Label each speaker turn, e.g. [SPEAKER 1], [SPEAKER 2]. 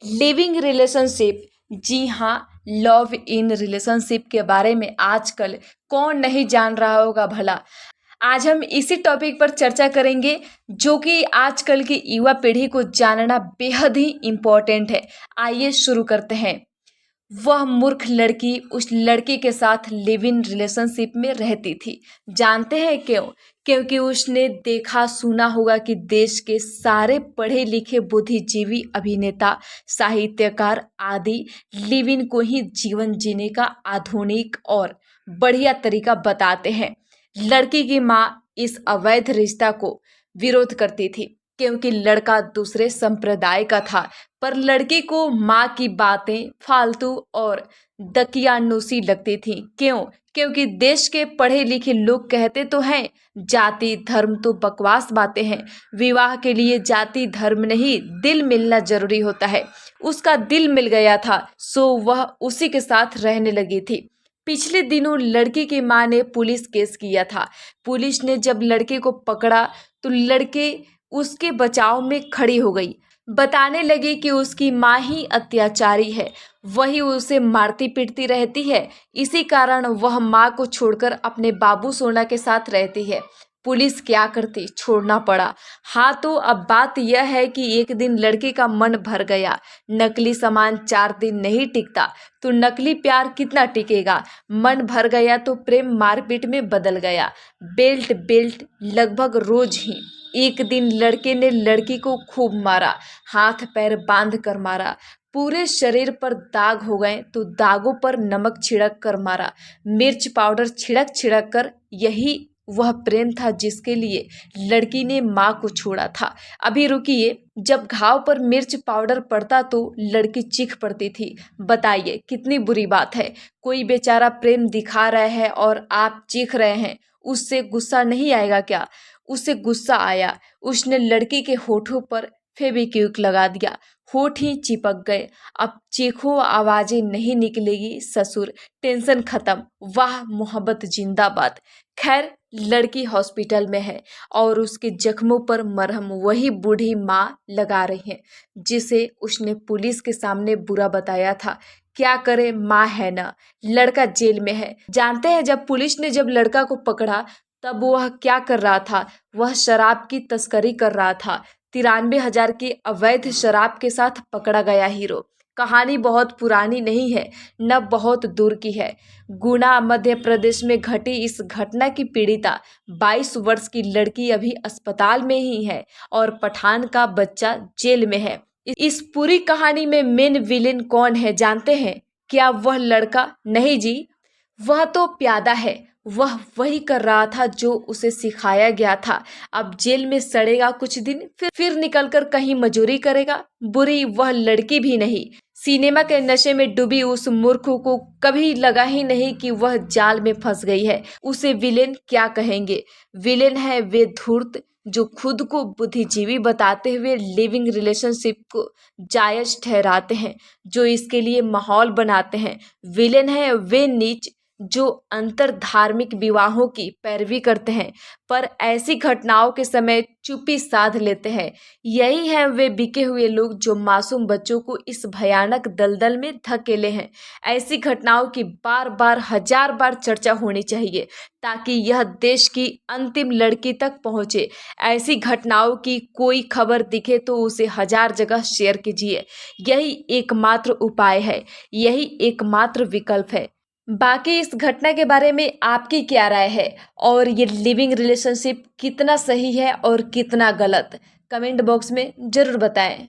[SPEAKER 1] Living relationship, जी हाँ, love in relationship के बारे में आजकल कौन नहीं जान रहा होगा भला। आज हम इसी टॉपिक पर चर्चा करेंगे जो कि आजकल की युवा पीढ़ी को जानना बेहद ही इम्पोर्टेंट है। आइए शुरू करते हैं। वह मूर्ख लड़की उस लड़के के साथ लिव इन रिलेशनशिप में रहती थी। जानते हैं क्यों? क्योंकि उसने देखा सुना होगा कि देश के सारे पढ़े लिखे बुद्धिजीवी, अभिनेता, साहित्यकार आदि लिव इन को ही जीवन जीने का आधुनिक और बढ़िया तरीका बताते हैं। लड़की की माँ इस अवैध रिश्ता को विरोध करती थी क्योंकि लड़का दूसरे संप्रदाय का था, पर लड़की को माँ की बातें फालतू और दकियानुसी लगती थी। क्यों? क्योंकि देश के पढ़े लिखे लोग कहते तो हैं जाति धर्म तो बकवास बातें हैं, विवाह के लिए जाति धर्म नहीं दिल मिलना जरूरी होता है। उसका दिल मिल गया था, सो वह उसी के साथ रहने लगी थी। पिछले दिनों लड़की की माँ ने पुलिस केस किया था। पुलिस ने जब लड़के को पकड़ा तो लड़के उसके बचाव में खड़ी हो गई, बताने लगी कि उसकी माँ ही अत्याचारी है, वही उसे मारती पीटती रहती है, इसी कारण वह माँ को छोड़कर अपने बाबू सोना के साथ रहती है। पुलिस क्या करती, छोड़ना पड़ा। हाँ, तो अब बात यह है कि एक दिन लड़के का मन भर गया। नकली सामान 4 दिन नहीं टिकता तो नकली प्यार कितना टिकेगा। मन भर गया तो प्रेम मारपीट में बदल गया। बेल्ट बेल्ट लगभग रोज ही। एक दिन लड़के ने लड़की को खूब मारा, हाथ पैर बांध कर मारा, पूरे शरीर पर दाग हो गए तो दागों पर नमक छिड़क कर मारा, मिर्च पाउडर छिड़क छिड़क कर। यही वह प्रेम था जिसके लिए लड़की ने माँ को छोड़ा था। अभी रुकिए, जब घाव पर मिर्च पाउडर पड़ता तो लड़की चीख पड़ती थी। बताइए कितनी बुरी बात है। कोई बेचारा प्रेम दिखा रहा है और आप चीख रहे हैं, उससे गुस्सा नहीं आएगा क्या? उसे गुस्सा आया। उसने लड़की के होठों पर फेविक्विक लगा दिया, होठ ही चिपक गए। अब चीखो, आवाजें नहीं निकलेगी ससुर, टेंशन खत्म, वाह मोहब्बत जिंदाबाद। खैर, लड़की हॉस्पिटल में है और उसके जख्मों पर मरहम वही बूढ़ी माँ लगा रही है जिसे उसने पुलिस के सामने बुरा बताया था। क्या करे, माँ है ना। लड़का जेल में है। जानते हैं जब पुलिस ने लड़का को पकड़ा तब वह क्या कर रहा था? वह शराब की तस्करी कर रहा था। 93,000 की अवैध शराब के साथ पकड़ा गया हीरो। कहानी बहुत पुरानी नहीं है, न बहुत दूर की है। गुना मध्य प्रदेश में घटी इस घटना की पीड़िता 22 वर्ष की लड़की अभी अस्पताल में ही है और पठान का बच्चा जेल में है। इस पूरी कहानी में मेन विलेन कौन है जानते हैं? क्या वह लड़का? नहीं जी, वह तो प्यादा है। वह वही कर रहा था जो उसे सिखाया गया था। अब जेल में सड़ेगा कुछ दिन, फिर निकलकर कहीं मजूरी करेगा। बुरी वह लड़की भी नहीं। सिनेमा के नशे में डूबी उस मूर्ख को कभी लगा ही नहीं कि वह जाल में फंस गई है। उसे विलेन क्या कहेंगे? विलेन है वे धूर्त जो खुद को बुद्धिजीवी बताते हुए लिविंग रिलेशनशिप को जायज ठहराते हैं, जो इसके लिए माहौल बनाते हैं। विलेन है वे नीच जो अंतर धार्मिक विवाहों की पैरवी करते हैं पर ऐसी घटनाओं के समय चुप्पी साध लेते हैं। यही हैं वे बिके हुए लोग जो मासूम बच्चों को इस भयानक दलदल में धकेले हैं। ऐसी घटनाओं की बार बार 1000 बार चर्चा होनी चाहिए ताकि यह देश की अंतिम लड़की तक पहुंचे। ऐसी घटनाओं की कोई खबर दिखे तो उसे 1000 जगह शेयर कीजिए। यही एकमात्र उपाय है, यही एकमात्र विकल्प है। बाकी इस घटना के बारे में आपकी क्या राय है और ये लिविंग रिलेशनशिप कितना सही है और कितना गलत? कमेंट बॉक्स में ज़रूर बताएं।